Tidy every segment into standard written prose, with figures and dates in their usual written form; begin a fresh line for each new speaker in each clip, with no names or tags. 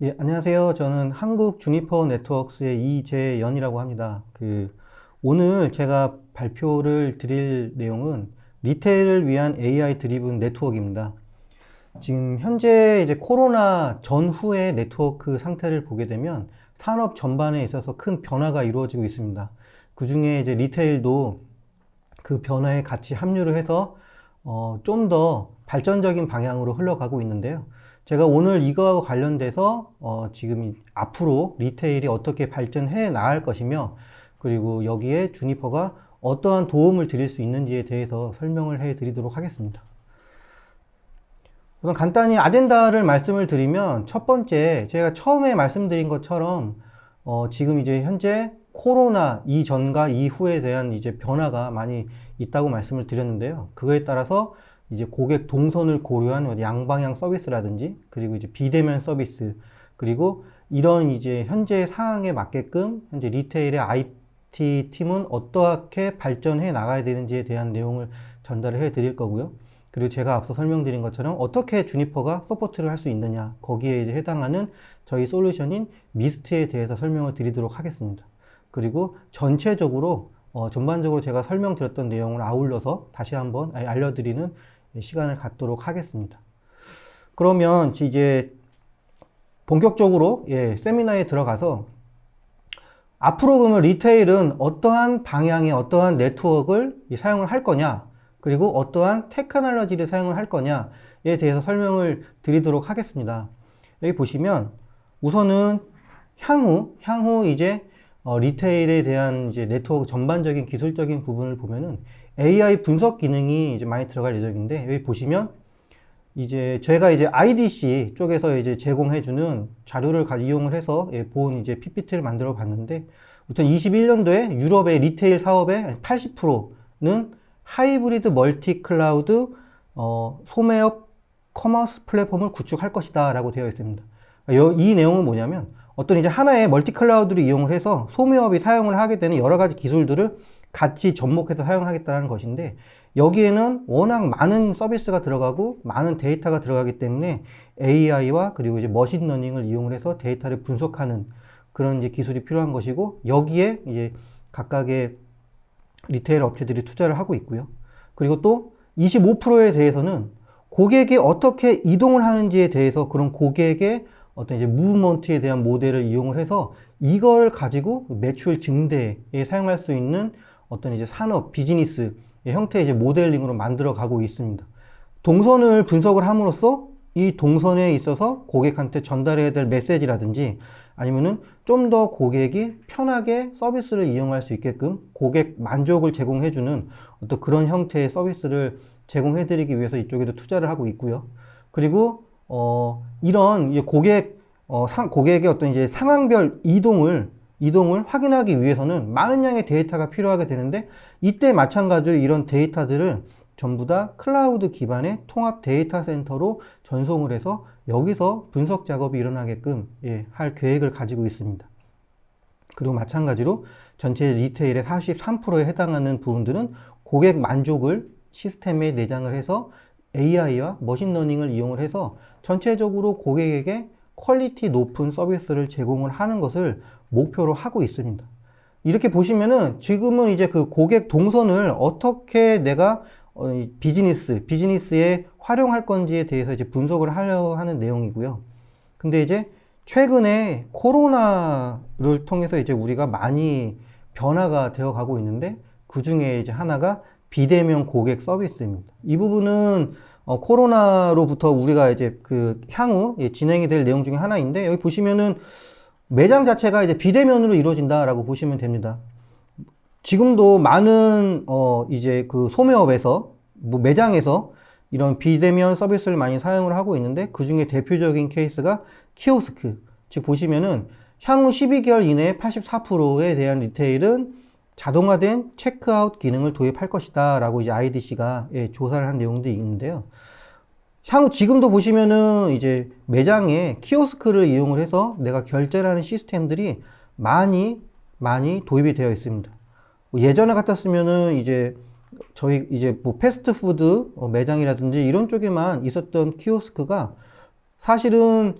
예, 안녕하세요. 저는 한국 주니퍼 네트워크스의 이재연이라고 합니다. 오늘 제가 발표를 드릴 내용은 리테일을 위한 AI 드리븐 네트워크입니다. 지금 현재 이제 코로나 전후의 네트워크 상태를 보게 되면 산업 전반에 있어서 큰 변화가 이루어지고 있습니다. 그 중에 이제 리테일도 그 변화에 같이 합류를 해서 좀 더 발전적인 방향으로 흘러가고 있는데요. 제가 오늘 이거하고 관련돼서 지금 앞으로 리테일이 어떻게 발전해 나갈 것이며, 그리고 여기에 주니퍼가 어떠한 도움을 드릴 수 있는지에 대해서 설명을 해 드리도록 하겠습니다. 우선 간단히 아젠다를 말씀을 드리면, 첫 번째, 제가 처음에 말씀드린 것처럼 지금 이제 현재 코로나 이전과 이후에 대한 이제 변화가 많이 있다고 말씀을 드렸는데요. 그거에 따라서 이제 고객 동선을 고려한 양방향 서비스라든지, 그리고 이제 비대면 서비스, 그리고 이런 이제 현재 상황에 맞게끔 현재 리테일의 IT 팀은 어떻게 발전해 나가야 되는지에 대한 내용을 전달을 해 드릴 거고요. 그리고 제가 앞서 설명드린 것처럼 어떻게 주니퍼가 서포트를 할 수 있느냐, 거기에 이제 해당하는 저희 솔루션인 미스트에 대해서 설명을 드리도록 하겠습니다. 그리고 전체적으로 전반적으로 제가 설명드렸던 내용을 아울러서 다시 한번 알려드리는 시간을 갖도록 하겠습니다. 그러면 이제 본격적으로 세미나에 들어가서 앞으로 그러면 리테일은 어떠한 방향의 어떠한 네트워크를 사용을 할 거냐, 그리고 어떠한 테크놀로지를 사용을 할 거냐에 대해서 설명을 드리도록 하겠습니다. 여기 보시면 우선은 향후 이제 리테일에 대한 이제 네트워크 전반적인 기술적인 부분을 보면은 AI 분석 기능이 이제 많이 들어갈 예정인데, 여기 보시면 이제 제가 이제 IDC 쪽에서 이제 제공해주는 자료를 이용을 해서 본 이제 PPT를 만들어 봤는데, 우선 21년도에 유럽의 리테일 사업의 80%는 하이브리드 멀티 클라우드 소매업 커머스 플랫폼을 구축할 것이다 라고 되어 있습니다. 이 내용은 뭐냐면, 어떤 이제 하나의 멀티 클라우드를 이용을 해서 소매업이 사용을 하게 되는 여러 가지 기술들을 같이 접목해서 사용하겠다는 것인데, 여기에는 워낙 많은 서비스가 들어가고 많은 데이터가 들어가기 때문에 AI와 그리고 이제 머신러닝을 이용을 해서 데이터를 분석하는 그런 이제 기술이 필요한 것이고, 여기에 이제 각각의 리테일 업체들이 투자를 하고 있고요. 그리고 또 25%에 대해서는 고객이 어떻게 이동을 하는지에 대해서 그런 고객의 어떤 이제 무브먼트에 대한 모델을 이용을 해서 이걸 가지고 매출 증대에 사용할 수 있는 어떤 이제 산업 비즈니스 형태의 이제 모델링으로 만들어 가고 있습니다. 동선을 분석을 함으로써 이 동선에 있어서 고객한테 전달해야 될 메시지라든지, 아니면은 좀 더 고객이 편하게 서비스를 이용할 수 있게끔 고객 만족을 제공해주는 어떤 그런 형태의 서비스를 제공해드리기 위해서 이쪽에도 투자를 하고 있고요. 그리고 이런 고객의 어떤 이제 상황별 이동을 확인하기 위해서는 많은 양의 데이터가 필요하게 되는데, 이때 마찬가지로 이런 데이터들을 전부 다 클라우드 기반의 통합 데이터 센터로 전송을 해서 여기서 분석 작업이 일어나게끔 할 계획을 가지고 있습니다. 그리고 마찬가지로 전체 리테일의 43%에 해당하는 부분들은 고객 만족을 시스템에 내장을 해서 AI와 머신러닝을 이용을 해서 전체적으로 고객에게 퀄리티 높은 서비스를 제공을 하는 것을 목표로 하고 있습니다. 이렇게 보시면은 지금은 이제 그 고객 동선을 어떻게 내가 비즈니스에 활용할 건지에 대해서 이제 분석을 하려 하는 내용이고요. 근데 이제 최근에 코로나를 통해서 이제 우리가 많이 변화가 되어 가고 있는데, 그 중에 이제 하나가 비대면 고객 서비스입니다. 이 부분은 코로나로부터 우리가 이제 향후 진행이 될 내용 중에 하나인데, 여기 보시면은 매장 자체가 이제 비대면으로 이루어진다라고 보시면 됩니다. 지금도 많은 이제 소매업에서 매장에서 이런 비대면 서비스를 많이 사용을 하고 있는데, 그 중에 대표적인 케이스가 키오스크. 즉 보시면은 향후 12개월 이내에 84%에 대한 리테일은 자동화된 체크아웃 기능을 도입할 것이다 라고 이제 IDC가 조사를 한 내용들이 있는데요. 향후 지금도 보시면은 이제 매장에 키오스크를 이용을 해서 내가 결제를 하는 시스템들이 많이 도입이 되어 있습니다. 예전에 같았으면은 이제 저희 이제 뭐 패스트푸드 매장이라든지 이런 쪽에만 있었던 키오스크가 사실은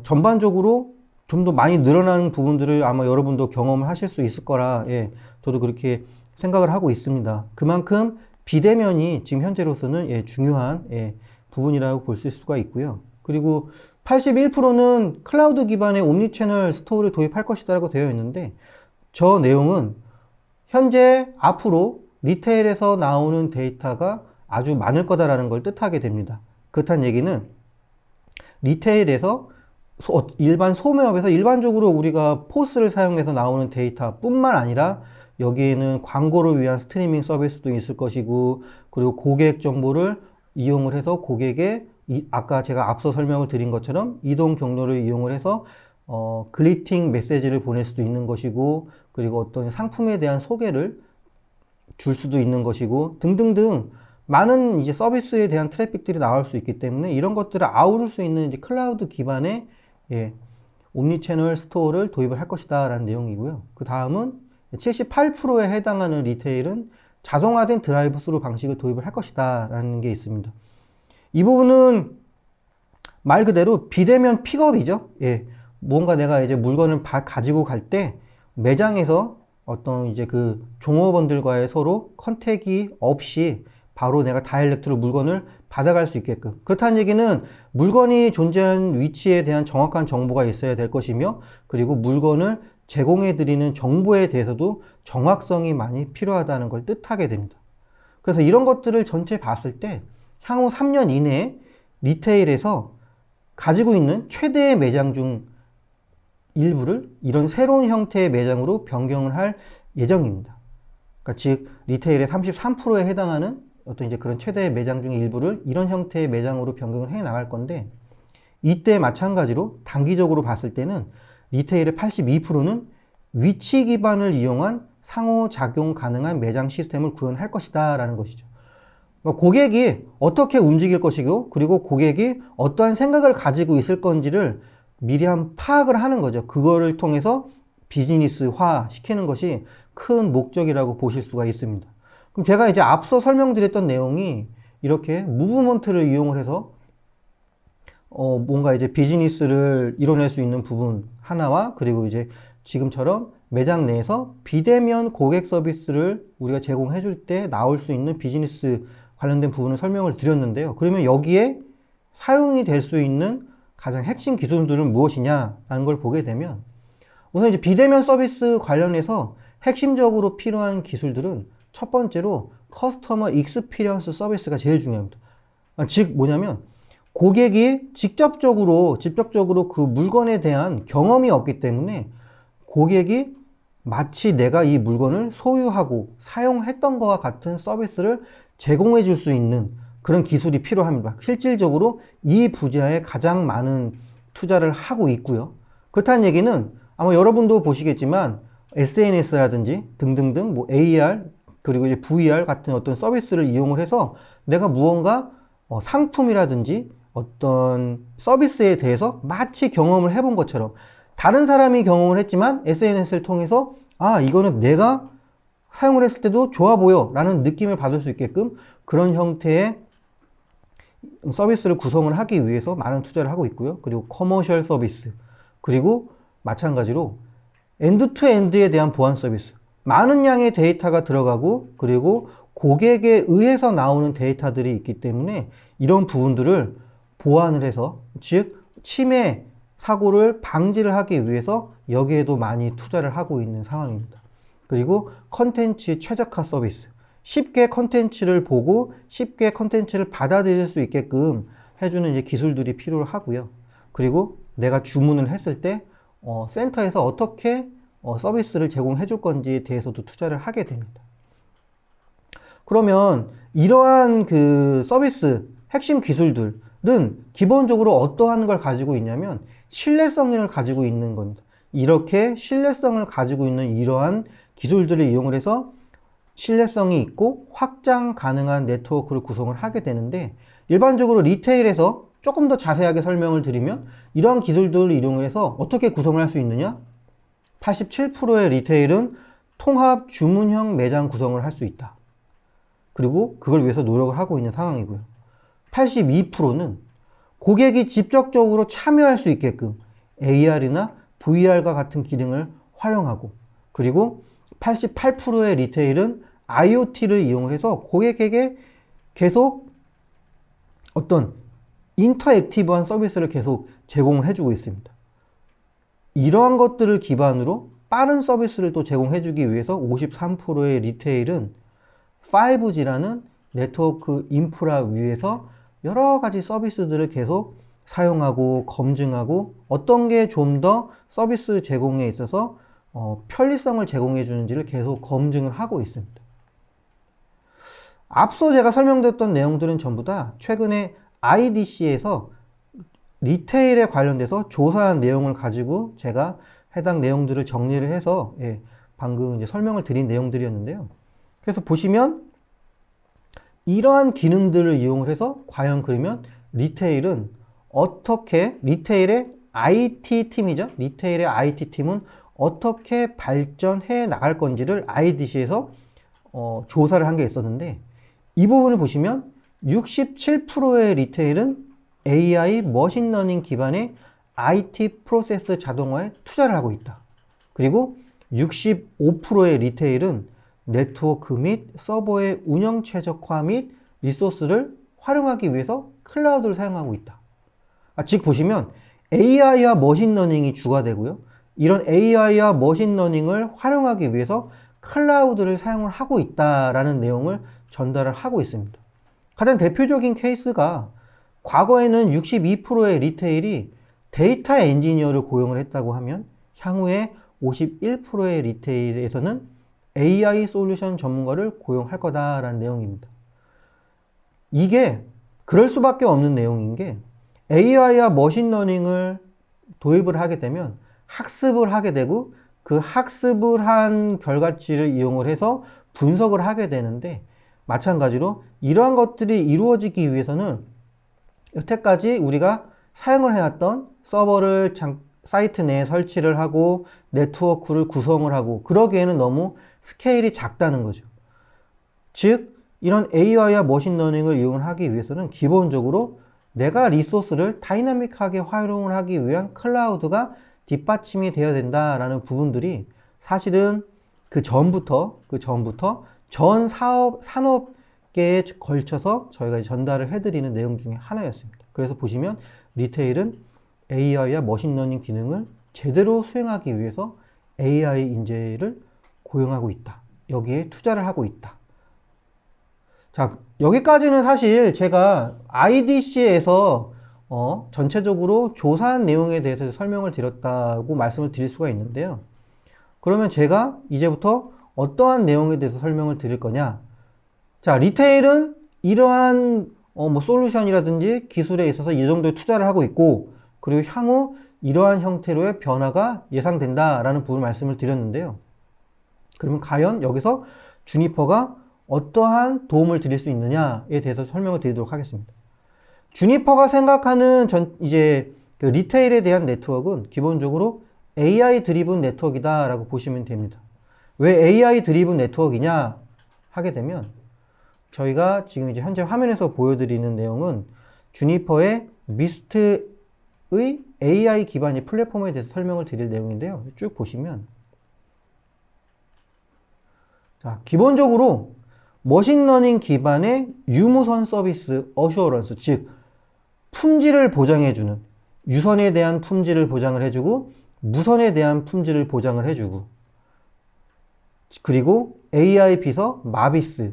전반적으로 좀 더 많이 늘어나는 부분들을 아마 여러분도 경험을 하실 수 있을 거라, 예, 저도 그렇게 생각을 하고 있습니다. 그만큼 비대면이 지금 현재로서는, 예, 중요한, 예, 부분이라고 볼 수가 있고요. 그리고 81%는 클라우드 기반의 옴니채널 스토어를 도입할 것이다라고 되어 있는데, 저 내용은 현재 앞으로 리테일에서 나오는 데이터가 아주 많을 거다라는 걸 뜻하게 됩니다. 그렇다는 얘기는 리테일에서 일반 소매업에서 일반적으로 우리가 포스를 사용해서 나오는 데이터 뿐만 아니라 여기에는 광고를 위한 스트리밍 서비스도 있을 것이고, 그리고 고객 정보를 이용을 해서 고객의 아까 제가 앞서 설명을 드린 것처럼 이동 경로를 이용을 해서 글리팅 메시지를 보낼 수도 있는 것이고, 그리고 어떤 상품에 대한 소개를 줄 수도 있는 것이고 등등등 많은 이제 서비스에 대한 트래픽들이 나올 수 있기 때문에 이런 것들을 아우를 수 있는 이제 클라우드 기반의, 예, 옴니채널 스토어를 도입을 할 것이다 라는 내용이고요. 그 다음은 78%에 해당하는 리테일은 자동화된 드라이브 스루 방식을 도입을 할 것이다 라는 게 있습니다. 이 부분은 말 그대로 비대면 픽업이죠. 예, 뭔가 내가 이제 물건을 가지고 갈 때 매장에서 어떤 이제 그 종업원들과의 서로 컨택이 없이 바로 내가 다이렉트로 물건을 받아갈 수 있게끔. 그렇다는 얘기는 물건이 존재한 위치에 대한 정확한 정보가 있어야 될 것이며, 그리고 물건을 제공해 드리는 정보에 대해서도 정확성이 많이 필요하다는 걸 뜻하게 됩니다. 그래서 이런 것들을 전체 봤을 때 향후 3년 이내에 리테일에서 가지고 있는 최대의 매장 중 일부를 이런 새로운 형태의 매장으로 변경을 할 예정입니다. 그러니까 즉 리테일의 33%에 해당하는 어떤 이제 그런 최대의 매장 중의 일부를 이런 형태의 매장으로 변경을 해 나갈 건데, 이때 마찬가지로 단기적으로 봤을 때는 리테일의 82%는 위치 기반을 이용한 상호작용 가능한 매장 시스템을 구현할 것이다 라는 것이죠. 그러니까 고객이 어떻게 움직일 것이고, 그리고 고객이 어떠한 생각을 가지고 있을 건지를 미리 한 파악을 하는 거죠. 그거를 통해서 비즈니스화 시키는 것이 큰 목적이라고 보실 수가 있습니다. 그럼 제가 이제 앞서 설명드렸던 내용이 이렇게 무브먼트를 이용을 해서 뭔가 이제 비즈니스를 이뤄낼 수 있는 부분 하나와, 그리고 이제 지금처럼 매장 내에서 비대면 고객 서비스를 우리가 제공해 줄 때 나올 수 있는 비즈니스 관련된 부분을 설명을 드렸는데요. 그러면 여기에 사용이 될 수 있는 가장 핵심 기술들은 무엇이냐라는 걸 보게 되면, 우선 이제 비대면 서비스 관련해서 핵심적으로 필요한 기술들은 첫 번째로 커스터머 익스피리언스 서비스가 제일 중요합니다. 즉 뭐냐면 고객이 직접적으로 그 물건에 대한 경험이 없기 때문에 고객이 마치 내가 이 물건을 소유하고 사용했던 것과 같은 서비스를 제공해 줄 수 있는 그런 기술이 필요합니다. 실질적으로 이 분야에 가장 많은 투자를 하고 있고요. 그렇다는 얘기는 아마 여러분도 보시겠지만 SNS라든지 등등등 뭐 AR 그리고 이제 VR 같은 어떤 서비스를 이용을 해서 내가 무언가 상품이라든지 어떤 서비스에 대해서 마치 경험을 해본 것처럼, 다른 사람이 경험을 했지만 SNS를 통해서 이거는 내가 사용을 했을 때도 좋아 보여 라는 느낌을 받을 수 있게끔 그런 형태의 서비스를 구성을 하기 위해서 많은 투자를 하고 있고요. 그리고 커머셜 서비스, 그리고 마찬가지로 엔드투엔드에 대한 보안 서비스, 많은 양의 데이터가 들어가고 그리고 고객에 의해서 나오는 데이터들이 있기 때문에 이런 부분들을 보완을 해서, 즉 침해 사고를 방지를 하기 위해서 여기에도 많이 투자를 하고 있는 상황입니다. 그리고 컨텐츠 최적화 서비스, 쉽게 컨텐츠를 보고 쉽게 컨텐츠를 받아들일 수 있게끔 해주는 이제 기술들이 필요하고요. 그리고 내가 주문을 했을 때 센터에서 어떻게 서비스를 제공해 줄 건지에 대해서도 투자를 하게 됩니다. 그러면 이러한 그 서비스 핵심 기술들은 기본적으로 어떠한 걸 가지고 있냐면 신뢰성을 가지고 있는 겁니다. 이렇게 신뢰성을 가지고 있는 이러한 기술들을 이용을 해서 신뢰성이 있고 확장 가능한 네트워크를 구성을 하게 되는데, 일반적으로 리테일에서 조금 더 자세하게 설명을 드리면 이러한 기술들을 이용해서 어떻게 구성을 할 수 있느냐? 87%의 리테일은 통합 주문형 매장 구성을 할 수 있다. 그리고 그걸 위해서 노력을 하고 있는 상황이고요. 82%는 고객이 직접적으로 참여할 수 있게끔 AR이나 VR과 같은 기능을 활용하고, 그리고 88%의 리테일은 IoT를 이용해서 고객에게 계속 어떤 인터액티브한 서비스를 계속 제공을 해주고 있습니다. 이러한 것들을 기반으로 빠른 서비스를 또 제공해주기 위해서 53%의 리테일은 5G라는 네트워크 인프라 위에서 여러 가지 서비스들을 계속 사용하고 검증하고 어떤 게 좀 더 서비스 제공에 있어서 편리성을 제공해 주는지를 계속 검증을 하고 있습니다. 앞서 제가 설명드렸던 내용들은 전부 다 최근에 IDC에서 리테일에 관련돼서 조사한 내용을 가지고 제가 해당 내용들을 정리를 해서 방금 이제 설명을 드린 내용들이었는데요. 그래서 보시면 이러한 기능들을 이용을 해서 과연 그러면 리테일은 어떻게, 리테일의 IT팀이죠. 리테일의 IT팀은 어떻게 발전해 나갈 건지를 IDC에서 조사를 한 게 있었는데, 이 부분을 보시면 67%의 리테일은 AI 머신러닝 기반의 IT 프로세스 자동화에 투자를 하고 있다. 그리고 65%의 리테일은 네트워크 및 서버의 운영 최적화 및 리소스를 활용하기 위해서 클라우드를 사용하고 있다. 즉 보시면 AI와 머신러닝이 주가 되고요. 이런 AI와 머신러닝을 활용하기 위해서 클라우드를 사용을 하고 있다라는 내용을 전달을 하고 있습니다. 가장 대표적인 케이스가 과거에는 62%의 리테일이 데이터 엔지니어를 고용을 했다고 하면 향후에 51%의 리테일에서는 AI 솔루션 전문가를 고용할 거다라는 내용입니다. 이게 그럴 수밖에 없는 내용인 게 AI와 머신러닝을 도입을 하게 되면 학습을 하게 되고 그 학습을 한 결과치를 이용을 해서 분석을 하게 되는데, 마찬가지로 이러한 것들이 이루어지기 위해서는 여태까지 우리가 사용을 해왔던 서버를 사이트 내에 설치를 하고 네트워크를 구성을 하고 그러기에는 너무 스케일이 작다는 거죠. 즉 이런 AI와 머신러닝을 이용을 하기 위해서는 기본적으로 내가 리소스를 다이나믹하게 활용을 하기 위한 클라우드가 뒷받침이 되어야 된다라는 부분들이 사실은 그 전부터 전 산업계에 걸쳐서 저희가 전달을 해드리는 내용 중에 하나였습니다. 그래서 보시면 리테일은 AI와 머신러닝 기능을 제대로 수행하기 위해서 AI 인재를 고용하고 있다. 여기에 투자를 하고 있다. 자, 여기까지는 사실 제가 IDC에서 전체적으로 조사한 내용에 대해서 설명을 드렸다고 말씀을 드릴 수가 있는데요. 그러면 제가 이제부터 어떠한 내용에 대해서 설명을 드릴 거냐? 자, 리테일은 이러한 솔루션이라든지 기술에 있어서 이 정도의 투자를 하고 있고, 그리고 향후 이러한 형태로의 변화가 예상된다라는 부분을 말씀을 드렸는데요. 그러면 과연 여기서 주니퍼가 어떠한 도움을 드릴 수 있느냐에 대해서 설명을 드리도록 하겠습니다. 주니퍼가 생각하는 그 리테일에 대한 네트워크는 기본적으로 AI 드리븐 네트워크이다라고 보시면 됩니다. 왜 AI 드리븐 네트워크이냐 하게 되면, 저희가 지금 이제 현재 화면에서 보여드리는 내용은 주니퍼의 미스트의 AI 기반의 플랫폼에 대해서 설명을 드릴 내용인데요. 쭉 보시면, 자, 기본적으로 머신러닝 기반의 유무선 서비스 어슈어런스, 즉 품질을 보장해주는, 유선에 대한 품질을 보장을 해주고 무선에 대한 품질을 보장을 해주고, 그리고 AI 비서 마비스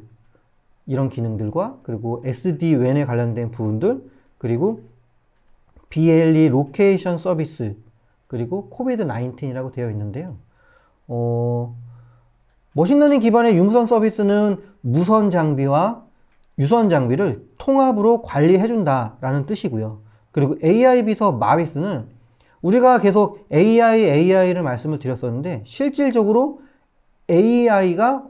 이런 기능들과, 그리고 SD-WAN에 관련된 부분들, 그리고 BLE 로케이션 서비스, 그리고 코비드-19이라고 되어 있는데요. 머신러닝 기반의 유무선 서비스는 무선 장비와 유선 장비를 통합으로 관리해준다라는 뜻이고요. 그리고 AI 비서 마비스는 우리가 계속 AI를 말씀을 드렸었는데, 실질적으로 AI가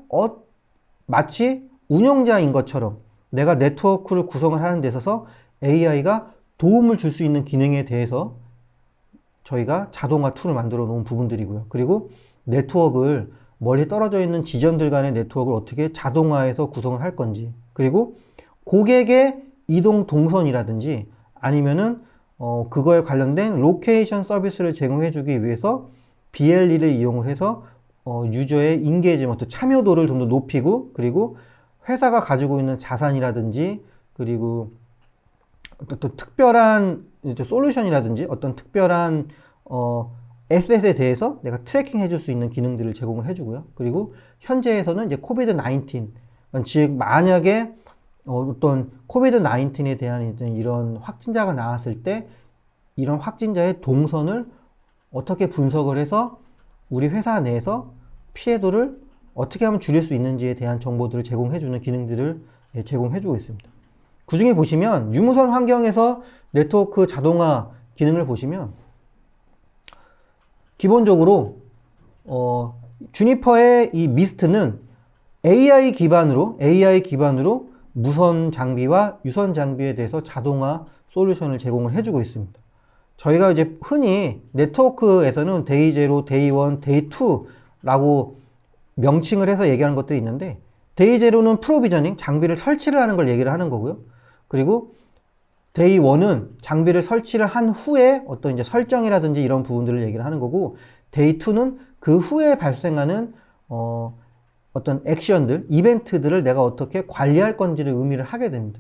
마치 운영자인 것처럼 내가 네트워크를 구성을 하는 데 있어서 AI가 도움을 줄 수 있는 기능에 대해서 저희가 자동화 툴을 만들어 놓은 부분들이고요. 그리고 네트워크를 멀리 떨어져 있는 지점들 간의 네트워크를 어떻게 자동화해서 구성을 할 건지, 그리고 고객의 이동 동선이라든지 아니면은 그거에 관련된 로케이션 서비스를 제공해 주기 위해서 BLE를 이용을 해서 유저의 인게이지먼트, 참여도를 좀 더 높이고, 그리고 회사가 가지고 있는 자산이라든지, 그리고 어떤 특별한 이제 솔루션이라든지 어떤 특별한 에셋에 대해서 내가 트래킹 해줄 수 있는 기능들을 제공을 해주고요. 그리고 현재에서는 이제 코비드 19, 즉 만약에 어떤 코비드 19에 대한 이런 확진자가 나왔을 때 이런 확진자의 동선을 어떻게 분석을 해서 우리 회사 내에서 피해도를 어떻게 하면 줄일 수 있는지에 대한 정보들을 제공해주는 기능들을 제공해주고 있습니다. 그 중에 보시면 유무선 환경에서 네트워크 자동화 기능을 보시면 기본적으로 주니퍼의 이 미스트는 AI 기반으로 무선 장비와 유선 장비에 대해서 자동화 솔루션을 제공을 해주고 있습니다. 저희가 이제 흔히 네트워크에서는 데이 0, 데이 1, 데이 2라고 명칭을 해서 얘기하는 것들이 있는데, 데이 0는 프로비저닝, 장비를 설치를 하는 걸 얘기를 하는 거고요. 그리고 데이 1은 장비를 설치를 한 후에 어떤 이제 설정이라든지 이런 부분들을 얘기를 하는 거고, 데이 2는 그 후에 발생하는 어떤 액션들, 이벤트들을 내가 어떻게 관리할 건지를 의미를 하게 됩니다.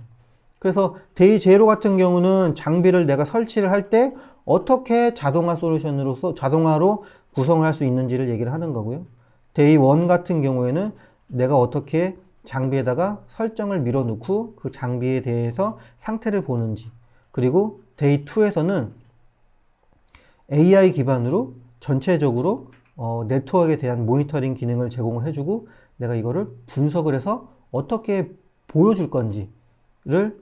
그래서 데이 0 같은 경우는 장비를 내가 설치를 할 때 어떻게 자동화 솔루션으로서 자동화로 구성을 할 수 있는지를 얘기를 하는 거고요. 데이 1 같은 경우에는 내가 어떻게 장비에다가 설정을 밀어넣고 그 장비에 대해서 상태를 보는지, 그리고 데이 2에서는 AI 기반으로 전체적으로 네트워크에 대한 모니터링 기능을 제공을 해주고 내가 이거를 분석을 해서 어떻게 보여줄 건지를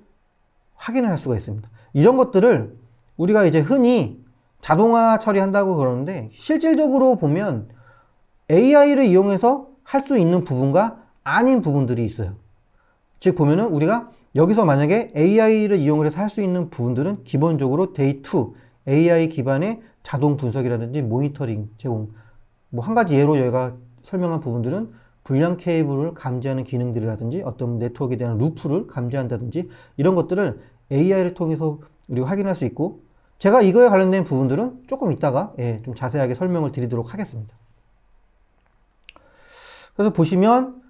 확인을 할 수가 있습니다. 이런 것들을 우리가 이제 흔히 자동화 처리한다고 그러는데, 실질적으로 보면 AI를 이용해서 할 수 있는 부분과 아닌 부분들이 있어요. 즉 보면은 우리가 여기서 만약에 AI를 이용을 해서 할 수 있는 부분들은 기본적으로 데이 2 AI 기반의 자동 분석이라든지 모니터링 제공, 뭐 한 가지 예로 저희가 설명한 부분들은 불량 케이블을 감지하는 기능들이라든지 어떤 네트워크에 대한 루프를 감지한다든지 이런 것들을 AI를 통해서 우리가 확인할 수 있고, 제가 이거에 관련된 부분들은 조금 이따가 좀 자세하게 설명을 드리도록 하겠습니다. 그래서 보시면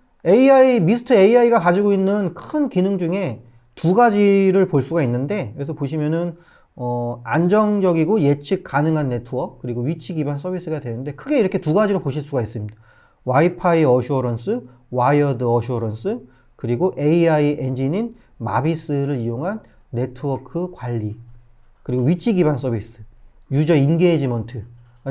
미스트 AI가 가지고 있는 큰 기능 중에 두 가지를 볼 수가 있는데, 그래서 보시면은 안정적이고 예측 가능한 네트워크, 그리고 위치 기반 서비스가 되는데, 크게 이렇게 두 가지로 보실 수가 있습니다. 와이파이 어슈어런스, 와이어드 어슈어런스, 그리고 AI 엔진인 마비스를 이용한 네트워크 관리, 그리고 위치 기반 서비스, 유저 인게이지먼트,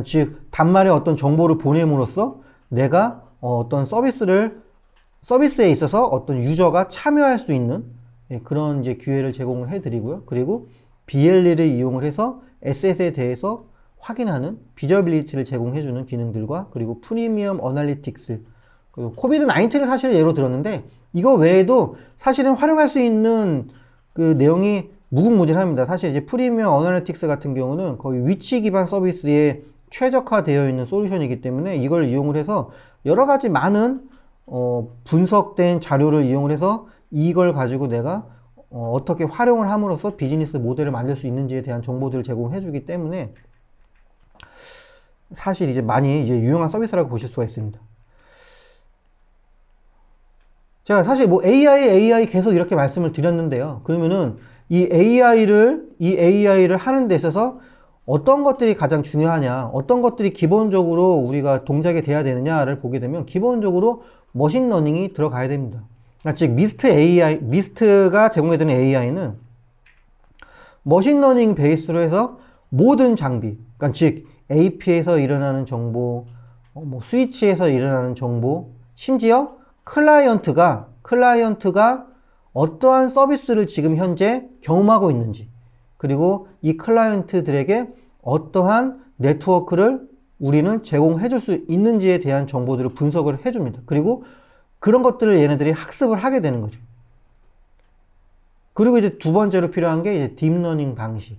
즉 단말에 어떤 정보를 보냄으로써 내가 어떤 서비스에 있어서 어떤 유저가 참여할 수 있는 그런 이제 기회를 제공을 해드리고요. 그리고 BLE를 이용을 해서 에셋에 대해서 확인하는 비저빌리티를 제공해주는 기능들과, 그리고 프리미엄 어널리틱스, 그리고 코비드 19를 사실 예로 들었는데, 이거 외에도 사실은 활용할 수 있는 그 내용이 무궁무진합니다. 사실 이제 프리미엄 어널리틱스 같은 경우는 거의 위치 기반 서비스에 최적화되어 있는 솔루션이기 때문에 이걸 이용을 해서 여러 가지 많은 분석된 자료를 이용을 해서 이걸 가지고 내가 어떻게 활용을 함으로써 비즈니스 모델을 만들 수 있는지에 대한 정보들을 제공해 주기 때문에 사실 이제 많이 이제 유용한 서비스라고 보실 수가 있습니다. 제가 사실 뭐 AI 계속 이렇게 말씀을 드렸는데요. 그러면은 이 AI를 하는 데 있어서 어떤 것들이 가장 중요하냐, 어떤 것들이 기본적으로 우리가 동작이 돼야 되느냐를 보게 되면 기본적으로 머신러닝이 들어가야 됩니다. 즉 미스트가 제공해주는 AI는 머신러닝 베이스로 해서 모든 장비, 그러니까 즉 AP에서 일어나는 정보, 뭐 스위치에서 일어나는 정보, 심지어 클라이언트가 어떠한 서비스를 지금 현재 경험하고 있는지, 그리고 이 클라이언트들에게 어떠한 네트워크를 우리는 제공해 줄 수 있는지에 대한 정보들을 분석을 해줍니다. 그리고 그런 것들을 얘네들이 학습을 하게 되는 거죠. 그리고 이제 두 번째로 필요한 게 이제 딥러닝 방식.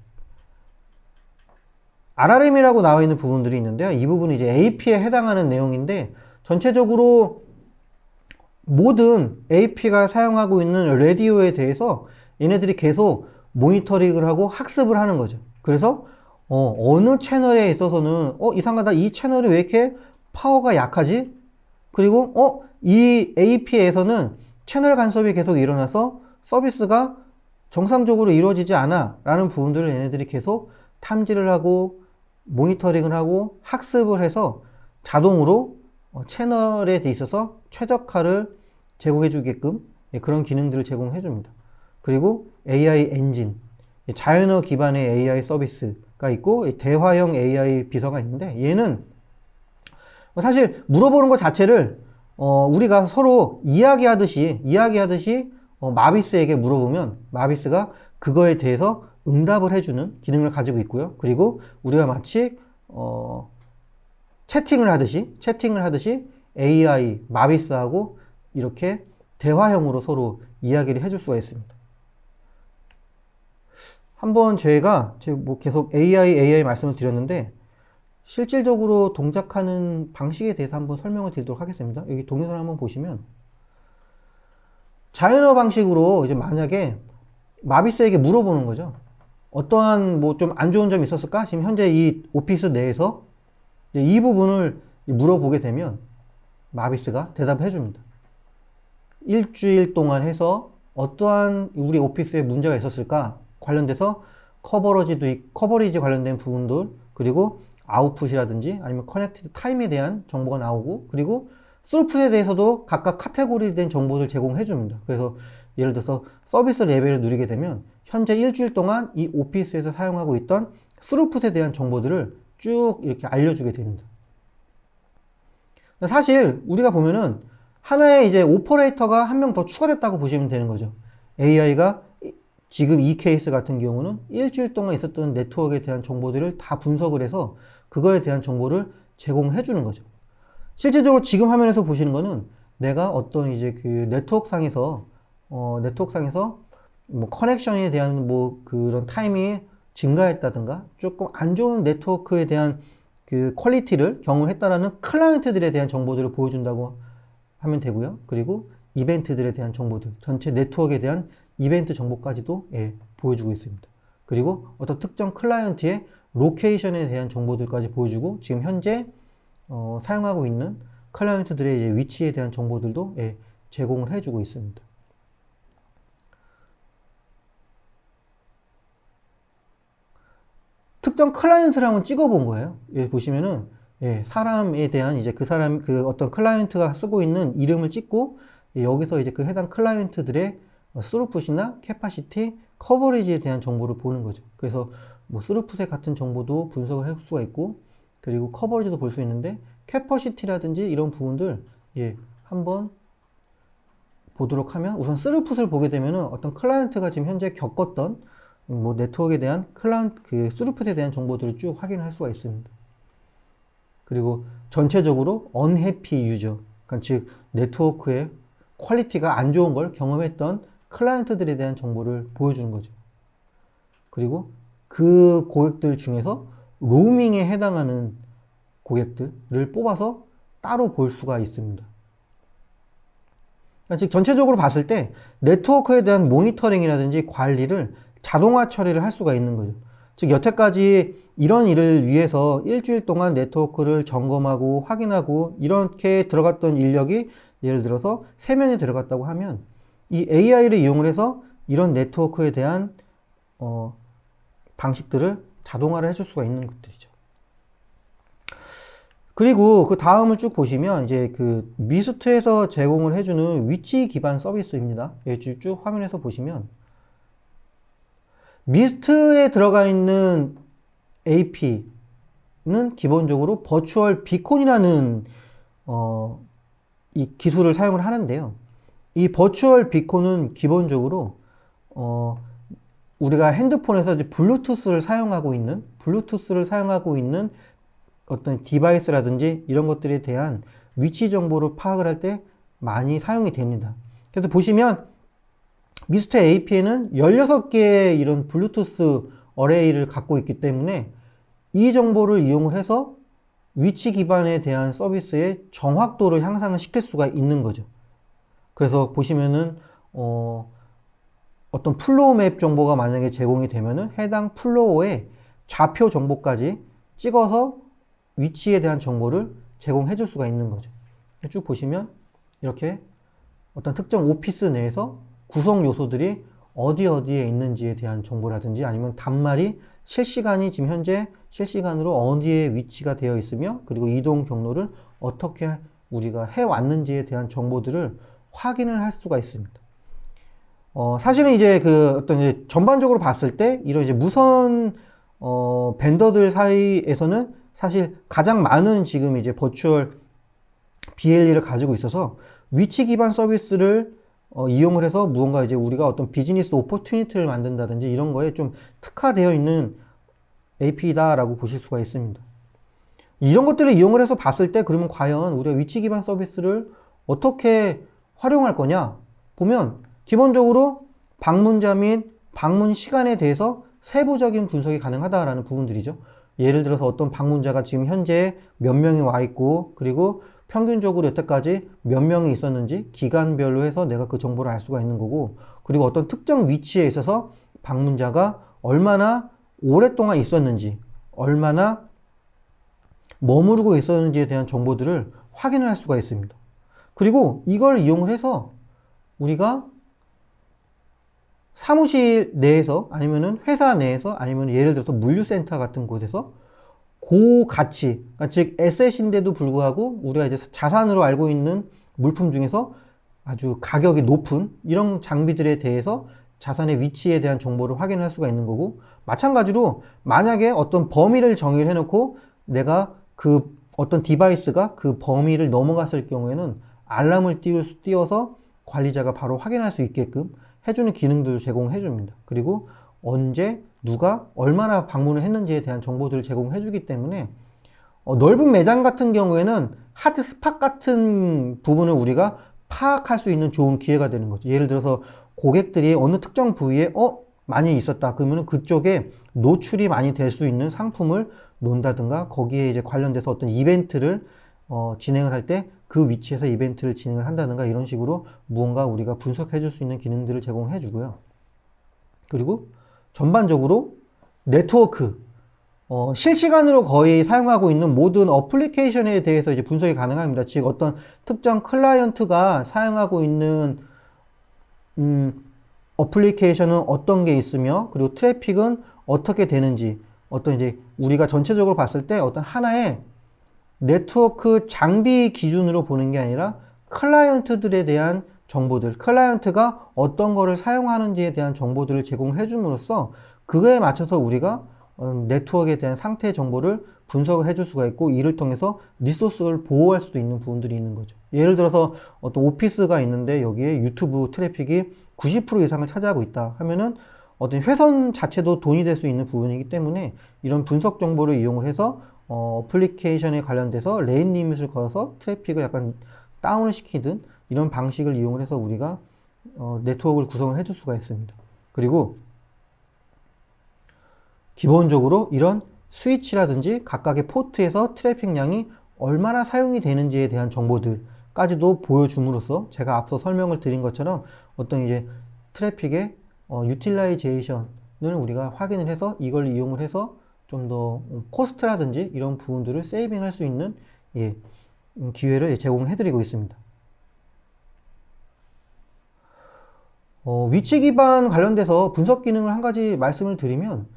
RRM이라고 나와 있는 부분들이 있는데요. 이 부분은 이제 AP에 해당하는 내용인데, 전체적으로 모든 AP가 사용하고 있는 라디오에 대해서 얘네들이 계속 모니터링을 하고 학습을 하는 거죠. 그래서 어느 채널에 있어서는 이상하다. 이 채널이 왜 이렇게 파워가 약하지? 그리고 이 AP에서는 채널 간섭이 계속 일어나서 서비스가 정상적으로 이루어지지 않아 라는 부분들을 얘네들이 계속 탐지를 하고 모니터링을 하고 학습을 해서 자동으로 채널에 있어서 최적화를 제공해 주게끔 그런 기능들을 제공해 줍니다. 그리고 AI 엔진, 자연어 기반의 AI 서비스가 있고 대화형 AI 비서가 있는데, 얘는 사실 물어보는 것 자체를 우리가 서로 이야기하듯이 마비스에게 물어보면 마비스가 그거에 대해서 응답을 해주는 기능을 가지고 있고요. 그리고 우리가 마치 채팅을 하듯이 AI 마비스하고 이렇게 대화형으로 서로 이야기를 해줄 수가 있습니다. 한번 제가 뭐 계속 AI 말씀을 드렸는데, 실질적으로 동작하는 방식에 대해서 한번 설명을 드리도록 하겠습니다. 여기 동영상을 한번 보시면, 자연어 방식으로 이제 만약에 마비스에게 물어보는 거죠. 어떠한 뭐 좀 안 좋은 점이 있었을까? 지금 현재 이 오피스 내에서 이 부분을 물어보게 되면 마비스가 대답해 줍니다. 일주일 동안 해서 어떠한 우리 오피스에 문제가 있었을까? 관련돼서 커버리지 관련된 부분들, 그리고 아웃풋이라든지 아니면 커넥티드 타임에 대한 정보가 나오고, 그리고 스루풋에 대해서도 각각 카테고리에 대한 정보를 제공해 줍니다. 그래서 예를 들어서 서비스 레벨을 누리게 되면 현재 일주일 동안 이 오피스에서 사용하고 있던 스루풋에 대한 정보들을 쭉 이렇게 알려주게 됩니다. 사실 우리가 보면은 하나의 이제 오퍼레이터가 한 명 더 추가됐다고 보시면 되는 거죠. AI가 지금 이 케이스 같은 경우는 일주일 동안 있었던 네트워크에 대한 정보들을 다 분석을 해서 그거에 대한 정보를 제공해 주는 거죠. 실질적으로 지금 화면에서 보시는 거는 내가 어떤 이제 그 네트워크 상에서 뭐 커넥션에 대한 뭐 그런 타임이 증가했다든가 조금 안 좋은 네트워크에 대한 그 퀄리티를 경험했다라는 클라이언트들에 대한 정보들을 보여준다고 하면 되고요. 그리고 이벤트들에 대한 정보들, 전체 네트워크에 대한 이벤트 정보까지도 보여주고 있습니다. 그리고 어떤 특정 클라이언트의 로케이션에 대한 정보들까지 보여주고, 지금 현재 사용하고 있는 클라이언트들의 이제 위치에 대한 정보들도 제공을 해주고 있습니다. 특정 클라이언트를 한번 찍어본 거예요. 보시면은 사람에 대한 이제 그 어떤 클라이언트가 쓰고 있는 이름을 찍고, 여기서 이제 그 해당 클라이언트들의 스루풋이나 캐파시티, 커버리지에 대한 정보를 보는 거죠. 그래서 뭐 스루풋의 같은 정보도 분석을 할 수가 있고, 그리고 커버리지도 볼 수 있는데, 캐퍼시티라든지 이런 부분들 한번 보도록 하면, 우선 스루풋을 보게 되면은 어떤 클라이언트가 지금 현재 겪었던 뭐 네트워크에 대한 그 스루풋에 대한 정보들을 쭉 확인할 수가 있습니다. 그리고 전체적으로 unhappy user, 그러니까 즉 네트워크의 퀄리티가 안 좋은 걸 경험했던 클라이언트들에 대한 정보를 보여주는 거죠. 그리고 그 고객들 중에서 로밍에 해당하는 고객들을 뽑아서 따로 볼 수가 있습니다. 그러니까 즉 전체적으로 봤을 때 네트워크에 대한 모니터링이라든지 관리를 자동화 처리를 할 수가 있는 거죠. 즉 여태까지 이런 일을 위해서 일주일 동안 네트워크를 점검하고 확인하고 이렇게 들어갔던 인력이 예를 들어서 3명이 들어갔다고 하면, 이 AI를 이용을 해서 이런 네트워크에 대한 방식들을 자동화를 해줄 수가 있는 것들이죠. 그리고 그 다음을 쭉 보시면 이제 그 미스트에서 제공을 해주는 위치 기반 서비스입니다. 쭉 화면에서 보시면 미스트에 들어가 있는 AP는 기본적으로 버추얼 비콘이라는 이 기술을 사용을 하는데요. 이 버추얼 비콘은 기본적으로 우리가 핸드폰에서 이제 블루투스를 사용하고 있는 어떤 디바이스라든지 이런 것들에 대한 위치 정보를 파악을 할 때 많이 사용이 됩니다. 그래서 보시면 미스트 AP에는 16개의 이런 블루투스 어레이를 갖고 있기 때문에 이 정보를 이용을 해서 위치 기반에 대한 서비스의 정확도를 향상을 시킬 수가 있는 거죠. 그래서 보시면은 어떤 플로우 맵 정보가 만약에 제공이 되면은 해당 플로우의 좌표 정보까지 찍어서 위치에 대한 정보를 제공해 줄 수가 있는 거죠. 쭉 보시면 이렇게 어떤 특정 오피스 내에서 구성 요소들이 어디에 있는지에 대한 정보라든지 아니면 단말이 실시간이 지금 현재 실시간으로 어디에 위치가 되어 있으며 그리고 이동 경로를 어떻게 우리가 해왔는지에 대한 정보들을 확인을 할 수가 있습니다. 사실은 이제 어떤 이제 전반적으로 봤을 때 이런 이제 무선 벤더들 사이에서는 사실 가장 많은 지금 이제 버추얼 BLE를 가지고 있어서 위치 기반 서비스를 이용을 해서 무언가 이제 우리가 어떤 비즈니스 오퍼튜니티를 만든다든지 이런 거에 좀 특화되어 있는 AP다라고 보실 수가 있습니다. 이런 것들을 이용을 해서 봤을 때 그러면 과연 우리가 위치 기반 서비스를 어떻게 활용할 거냐 보면 기본적으로 방문자 및 방문 시간에 대해서 세부적인 분석이 가능하다라는 부분들이죠. 예를 들어서 어떤 방문자가 지금 현재 몇 명이 와 있고 그리고 평균적으로 여태까지 몇 명이 있었는지 기간별로 해서 내가 그 정보를 알 수가 있는 거고 그리고 어떤 특정 위치에 있어서 방문자가 얼마나 오랫동안 있었는지 얼마나 머무르고 있었는지에 대한 정보들을 확인을 할 수가 있습니다. 그리고 이걸 이용을 해서 우리가 사무실 내에서 아니면은 회사 내에서 아니면 예를 들어서 물류센터 같은 곳에서 고가치, 그러니까 즉 에셋인데도 불구하고 우리가 이제 자산으로 알고 있는 물품 중에서 아주 가격이 높은 이런 장비들에 대해서 자산의 위치에 대한 정보를 확인할 수가 있는 거고 마찬가지로 만약에 어떤 범위를 정의를 해놓고 내가 그 어떤 디바이스가 그 범위를 넘어갔을 경우에는 알람을 띄워서 관리자가 바로 확인할 수 있게끔 해주는 기능들을 제공해 줍니다. 그리고 언제 누가 얼마나 방문을 했는지에 대한 정보들을 제공해 주기 때문에 넓은 매장 같은 경우에는 하드 스팟 같은 부분을 우리가 파악할 수 있는 좋은 기회가 되는 거죠. 예를 들어서 고객들이 어느 특정 부위에 많이 있었다 그러면 그쪽에 노출이 많이 될 수 있는 상품을 놓는다든가 거기에 이제 관련돼서 어떤 이벤트를 진행을 할 때 그 위치에서 이벤트를 진행을 한다든가 이런 식으로 무언가 우리가 분석해 줄 수 있는 기능들을 제공해 주고요. 그리고 전반적으로 네트워크 실시간으로 거의 사용하고 있는 모든 어플리케이션에 대해서 이제 분석이 가능합니다. 즉 어떤 특정 클라이언트가 사용하고 있는 어플리케이션은 어떤 게 있으며 그리고 트래픽은 어떻게 되는지 어떤 이제 우리가 전체적으로 봤을 때 어떤 하나의 네트워크 장비 기준으로 보는 게 아니라 클라이언트들에 대한 정보들, 클라이언트가 어떤 거를 사용하는지에 대한 정보들을 제공해 줌으로써 그거에 맞춰서 우리가 네트워크에 대한 상태 정보를 분석을 해줄 수가 있고 이를 통해서 리소스를 보호할 수도 있는 부분들이 있는 거죠. 예를 들어서 어떤 오피스가 있는데 여기에 유튜브 트래픽이 90% 이상을 차지하고 있다 하면은 어떤 회선 자체도 돈이 될 수 있는 부분이기 때문에 이런 분석 정보를 이용을 해서 어플리케이션에 관련돼서 레인 리밋을 걸어서 트래픽을 약간 다운을 시키든 이런 방식을 이용을 해서 우리가 네트워크를 구성을 해줄 수가 있습니다. 그리고 기본적으로 이런 스위치라든지 각각의 포트에서 트래픽량이 얼마나 사용이 되는지에 대한 정보들까지도 보여줌으로써 제가 앞서 설명을 드린 것처럼 어떤 이제 트래픽의 유틸라이제이션을 우리가 확인을 해서 이걸 이용을 해서 좀 더 코스트라든지 이런 부분들을 세이빙할 수 있는 기회를 제공해드리고 있습니다. 위치 기반 관련돼서 분석 기능을 한 가지 말씀을 드리면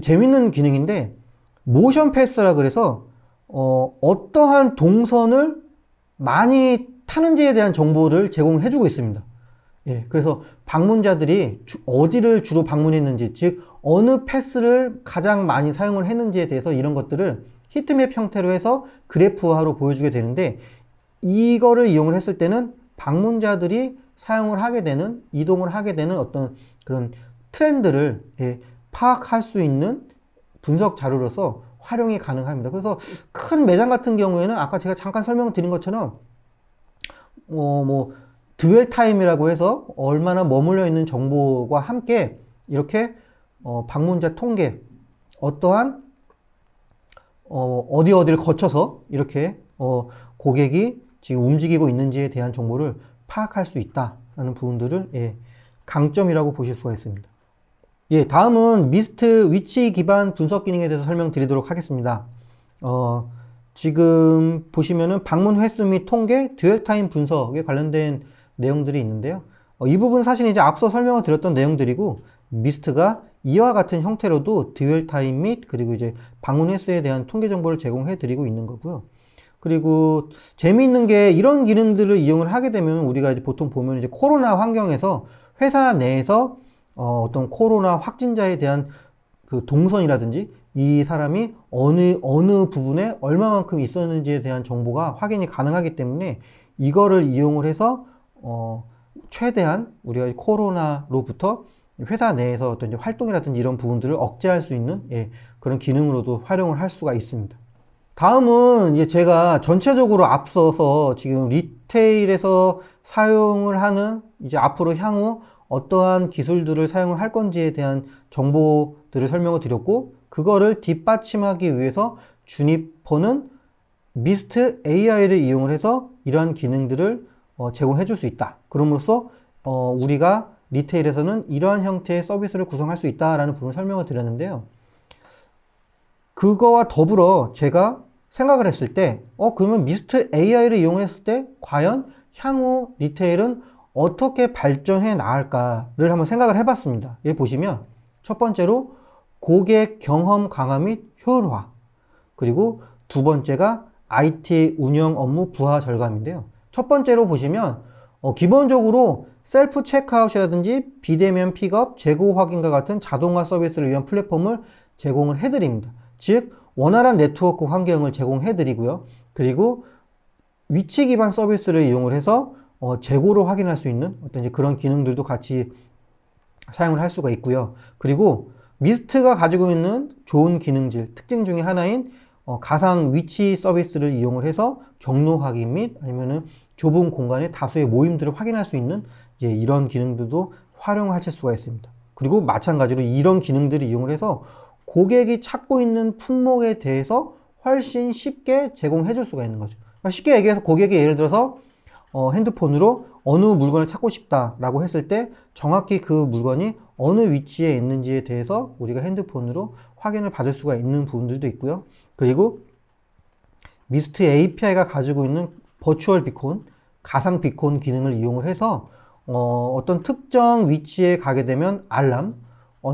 재밌는 기능인데 모션 패스라 그래서 어떠한 동선을 많이 타는지에 대한 정보를 제공해주고 있습니다. 그래서 방문자들이 어디를 주로 방문했는지, 즉 어느 패스를 가장 많이 사용을 했는지에 대해서 이런 것들을 히트맵 형태로 해서 그래프화로 보여주게 되는데 이거를 이용을 했을 때는 방문자들이 사용을 하게 되는, 이동을 하게 되는 어떤 그런 트렌드를 파악할 수 있는 분석 자료로서 활용이 가능합니다. 그래서 큰 매장 같은 경우에는 아까 제가 잠깐 설명드린 것처럼 드웰 타임이라고 해서 얼마나 머물러 있는 정보와 함께 이렇게 방문자 통계, 어떠한 어디를 거쳐서 이렇게 고객이 지금 움직이고 있는지에 대한 정보를 파악할 수 있다라는 부분들을 예, 강점이라고 보실 수가 있습니다. 예, 다음은 미스트 위치 기반 분석 기능에 대해서 설명드리도록 하겠습니다. 지금 보시면은 방문 횟수 및 통계, 듀얼타임 분석에 관련된 내용들이 있는데요. 이 부분 사실 이제 앞서 설명을 드렸던 내용들이고, 미스트가 이와 같은 형태로도 듀얼타임 및 그리고 이제 방문 횟수에 대한 통계 정보를 제공해 드리고 있는 거고요. 그리고 재미있는 게 이런 기능들을 이용을 하게 되면 우리가 이제 보통 보면 이제 코로나 환경에서 회사 내에서 어떤 코로나 확진자에 대한 그 동선이라든지 이 사람이 어느 부분에 얼마만큼 있었는지에 대한 정보가 확인이 가능하기 때문에 이거를 이용을 해서 최대한 우리가 코로나로부터 회사 내에서 어떤 이제 활동이라든지 이런 부분들을 억제할 수 있는 예, 그런 기능으로도 활용을 할 수가 있습니다. 다음은 이제 제가 전체적으로 앞서서 지금 리테일에서 사용을 하는 이제 앞으로 향후 어떠한 기술들을 사용을 할 건지에 대한 정보들을 설명을 드렸고, 그거를 뒷받침하기 위해서 주니퍼는 미스트 AI를 이용을 해서 이러한 기능들을 제공해 줄 수 있다. 그럼으로써 우리가 리테일에서는 이러한 형태의 서비스를 구성할 수 있다라는 부분을 설명을 드렸는데요. 그거와 더불어 제가 생각을 했을 때 그러면 미스트 AI를 이용했을 때 과연 향후 리테일은 어떻게 발전해 나갈까를 한번 생각을 해봤습니다. 여기 보시면 첫 번째로 고객 경험 강화 및 효율화, 그리고 두 번째가 IT 운영 업무 부하 절감인데요. 첫 번째로 보시면 기본적으로 셀프 체크아웃이라든지 비대면 픽업, 재고 확인과 같은 자동화 서비스를 위한 플랫폼을 제공을 해드립니다. 즉 원활한 네트워크 환경을 제공해 드리고요. 그리고 위치 기반 서비스를 이용을 해서 재고를 확인할 수 있는 어떤 이제 그런 기능들도 같이 사용을 할 수가 있고요. 그리고 미스트가 가지고 있는 좋은 기능질 특징 중에 하나인 가상 위치 서비스를 이용을 해서 경로 확인 및 아니면은 좁은 공간에 다수의 모임들을 확인할 수 있는 이런 기능들도 활용하실 수가 있습니다. 그리고 마찬가지로 이런 기능들을 이용을 해서 고객이 찾고 있는 품목에 대해서 훨씬 쉽게 제공해 줄 수가 있는 거죠. 그러니까 쉽게 얘기해서 고객이 예를 들어서 핸드폰으로 어느 물건을 찾고 싶다라고 했을 때 정확히 그 물건이 어느 위치에 있는지에 대해서 우리가 핸드폰으로 확인을 받을 수가 있는 부분들도 있고요. 그리고 미스트 API가 가지고 있는 버추얼 비콘, 가상 비콘 기능을 이용을 해서 어떤 특정 위치에 가게 되면 알람,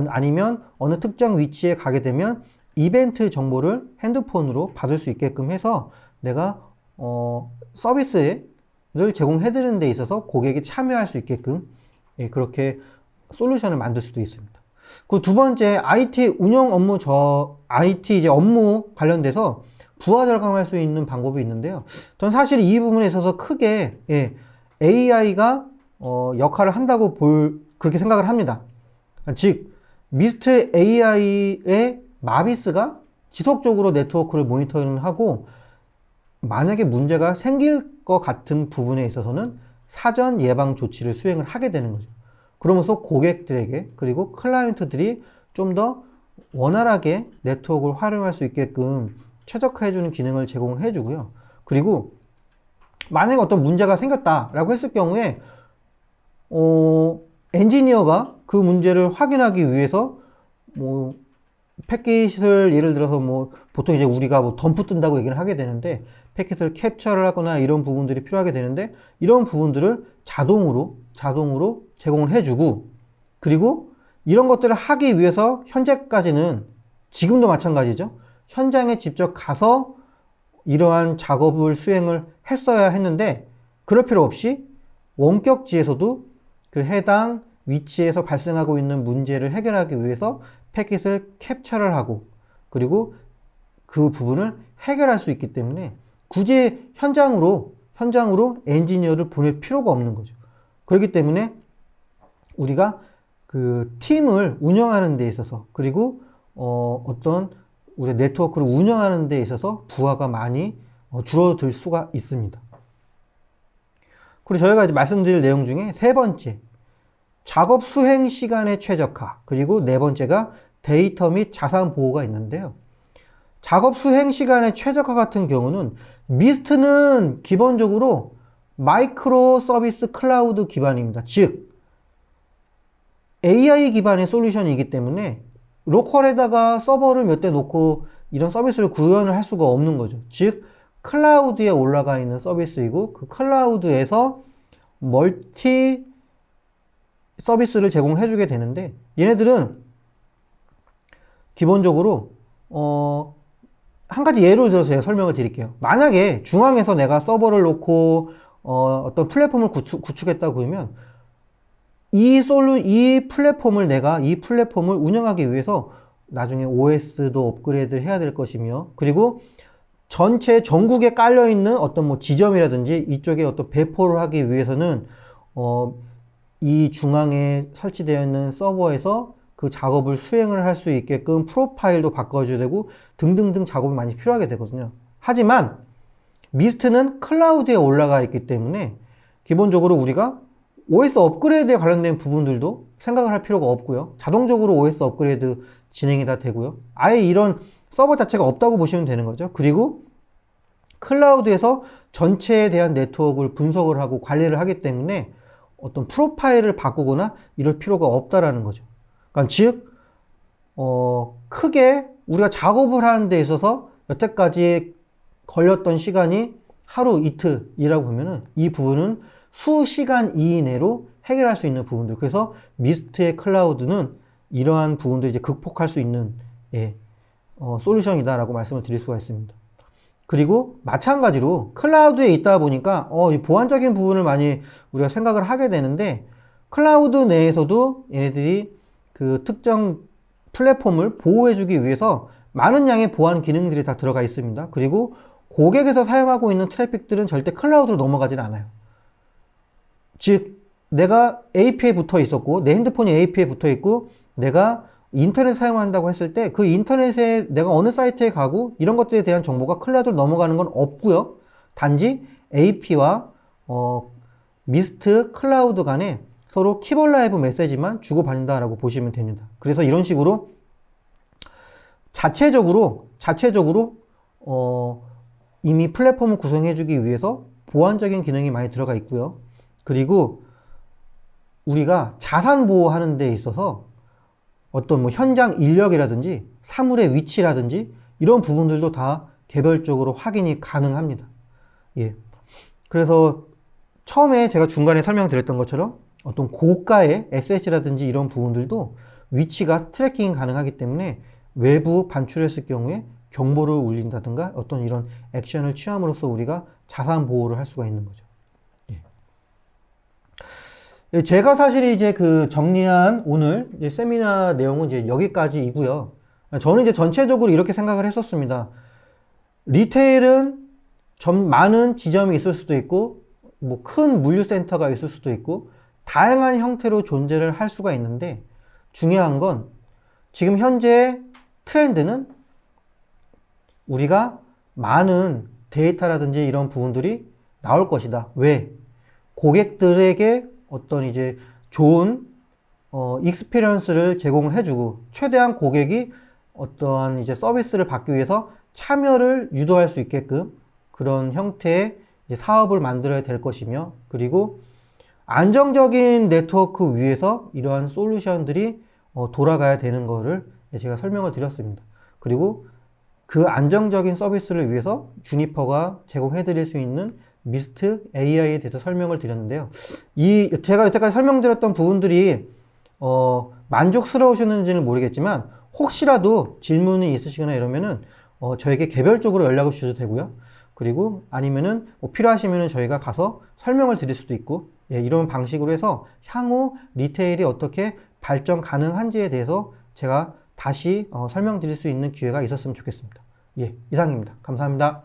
아니면 어느 특정 위치에 가게 되면 이벤트 정보를 핸드폰으로 받을 수 있게끔 해서 내가 서비스를 제공해 드리는 데 있어서 고객이 참여할 수 있게끔 그렇게 솔루션을 만들 수도 있습니다. 그 두 번째, IT 운영 업무 IT 이제 업무 관련돼서 부하 절감할 수 있는 방법이 있는데요. 전 사실 이 부분에 있어서 크게 AI가 역할을 한다고 그렇게 생각을 합니다. 즉 미스트 AI의 마비스가 지속적으로 네트워크를 모니터링하고 만약에 문제가 생길 것 같은 부분에 있어서는 사전 예방 조치를 수행을 하게 되는 거죠. 그러면서 고객들에게 그리고 클라이언트들이 좀 더 원활하게 네트워크를 활용할 수 있게끔 최적화해주는 기능을 제공해 주고요. 그리고 만약에 어떤 문제가 생겼다라고 했을 경우에 엔지니어가 그 문제를 확인하기 위해서 패킷을 예를 들어서 보통 이제 우리가 덤프 뜬다고 얘기를 하게 되는데 패킷을 캡처를 하거나 이런 부분들이 필요하게 되는데 이런 부분들을 자동으로 제공을 해주고, 그리고 이런 것들을 하기 위해서 현재까지는 지금도 마찬가지죠. 현장에 직접 가서 이러한 작업을 수행을 했어야 했는데 그럴 필요 없이 원격지에서도 그 해당 위치에서 발생하고 있는 문제를 해결하기 위해서 패킷을 캡처를 하고 그리고 그 부분을 해결할 수 있기 때문에 굳이 현장으로 엔지니어를 보낼 필요가 없는 거죠. 그렇기 때문에 우리가 그 팀을 운영하는 데 있어서 그리고 어떤 우리 네트워크를 운영하는 데 있어서 부하가 많이 줄어들 수가 있습니다. 그리고 저희가 이제 말씀드릴 내용 중에 세 번째, 작업 수행 시간의 최적화, 그리고 네 번째가 데이터 및 자산 보호가 있는데요. 작업 수행 시간의 최적화 같은 경우는 미스트는 기본적으로 마이크로 서비스 클라우드 기반입니다. 즉 AI 기반의 솔루션이기 때문에 로컬에다가 서버를 몇 대 놓고 이런 서비스를 구현을 할 수가 없는 거죠. 즉 클라우드에 올라가 있는 서비스이고 그 클라우드에서 멀티 서비스를 제공해 주게 되는데 얘네들은 기본적으로 한 가지 예를 들어서 제가 설명을 드릴게요. 만약에 중앙에서 내가 서버를 놓고 어떤 플랫폼을 구축했다고 그러면 이 플랫폼을 운영하기 위해서 나중에 OS도 업그레이드를 해야 될 것이며 그리고 전국에 깔려있는 어떤 뭐 지점이라든지 이쪽에 어떤 배포를 하기 위해서는 이 중앙에 설치되어 있는 서버에서 그 작업을 수행을 할 수 있게끔 프로파일도 바꿔줘야 되고 등등등 작업이 많이 필요하게 되거든요. 하지만 미스트는 클라우드에 올라가 있기 때문에 기본적으로 우리가 OS 업그레이드에 관련된 부분들도 생각을 할 필요가 없고요. 자동적으로 OS 업그레이드 진행이 다 되고요. 아예 이런 서버 자체가 없다고 보시면 되는 거죠. 그리고 클라우드에서 전체에 대한 네트워크를 분석을 하고 관리를 하기 때문에 어떤 프로파일을 바꾸거나 이럴 필요가 없다라는 거죠. 그러니까 즉 크게 우리가 작업을 하는 데 있어서 여태까지 걸렸던 시간이 하루 이틀이라고 보면은 이 부분은 수시간 이내로 해결할 수 있는 부분들. 그래서 미스트의 클라우드는 이러한 부분들을 이제 극복할 수 있는 솔루션이다라고 말씀을 드릴 수가 있습니다. 그리고 마찬가지로 클라우드에 있다 보니까 이 보안적인 부분을 많이 우리가 생각을 하게 되는데 클라우드 내에서도 얘네들이 그 특정 플랫폼을 보호해주기 위해서 많은 양의 보안 기능들이 다 들어가 있습니다. 그리고 고객에서 사용하고 있는 트래픽들은 절대 클라우드로 넘어가진 않아요. 즉 내가 AP에 붙어 있었고 내 핸드폰이 AP에 붙어 있고 내가 인터넷 사용한다고 했을 때 그 인터넷에 내가 어느 사이트에 가고 이런 것들에 대한 정보가 클라우드로 넘어가는 건 없고요. 단지 AP와 미스트 클라우드 간에 서로 키벌라이브 메시지만 주고받는다라고 보시면 됩니다. 그래서 이런 식으로 자체적으로 이미 플랫폼을 구성해주기 위해서 보안적인 기능이 많이 들어가 있고요. 그리고 우리가 자산 보호하는 데 있어서 어떤 뭐 현장 인력이라든지 사물의 위치라든지 이런 부분들도 다 개별적으로 확인이 가능합니다. 예. 그래서 처음에 제가 중간에 설명드렸던 것처럼 어떤 고가의 SS라든지 이런 부분들도 위치가 트래킹이 가능하기 때문에 외부 반출했을 경우에 경보를 울린다든가 어떤 이런 액션을 취함으로써 우리가 자산 보호를 할 수가 있는 거죠. 예. 제가 사실 이제 그 정리한 오늘 이제 세미나 내용은 이제 여기까지이고요. 저는 이제 전체적으로 이렇게 생각을 했었습니다. 리테일은 많은 지점이 있을 수도 있고, 뭐 큰 물류센터가 있을 수도 있고, 다양한 형태로 존재를 할 수가 있는데, 중요한 건 지금 현재 트렌드는 우리가 많은 데이터라든지 이런 부분들이 나올 것이다. 왜? 고객들에게 어떤 이제 좋은 익스피리언스를 제공을 해주고 최대한 고객이 어떠한 이제 서비스를 받기 위해서 참여를 유도할 수 있게끔 그런 형태의 이제 사업을 만들어야 될 것이며 그리고 안정적인 네트워크 위에서 이러한 솔루션들이 돌아가야 되는 거를 제가 설명을 드렸습니다. 그리고 그 안정적인 서비스를 위해서 주니퍼가 제공해 드릴 수 있는 미스트 AI에 대해서 설명을 드렸는데요. 제가 여태까지 설명드렸던 부분들이 만족스러우셨는지는 모르겠지만 혹시라도 질문이 있으시거나 이러면은 저에게 개별적으로 연락을 주셔도 되고요. 그리고 아니면은 뭐 필요하시면은 저희가 가서 설명을 드릴 수도 있고 이런 방식으로 해서 향후 리테일이 어떻게 발전 가능한지에 대해서 제가 다시 설명드릴 수 있는 기회가 있었으면 좋겠습니다. 예, 이상입니다. 감사합니다.